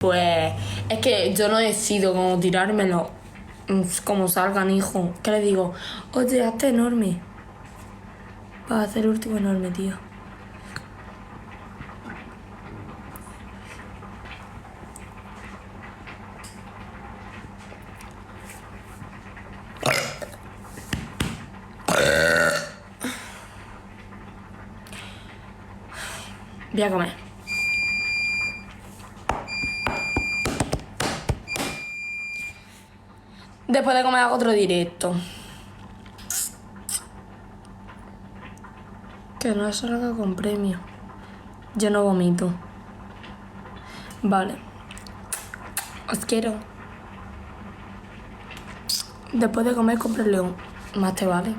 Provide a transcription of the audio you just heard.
Pues es que yo no decido cómo tirármelo, como salgan, hijo. ¿Qué le digo? Oye, hazte enorme. Vas a hacer el último enorme, tío. Voy a comer. Después de comer hago otro directo. Que no salga con premio. Yo no vomito. Vale. Os quiero. Después de comer compro el león. Más te vale.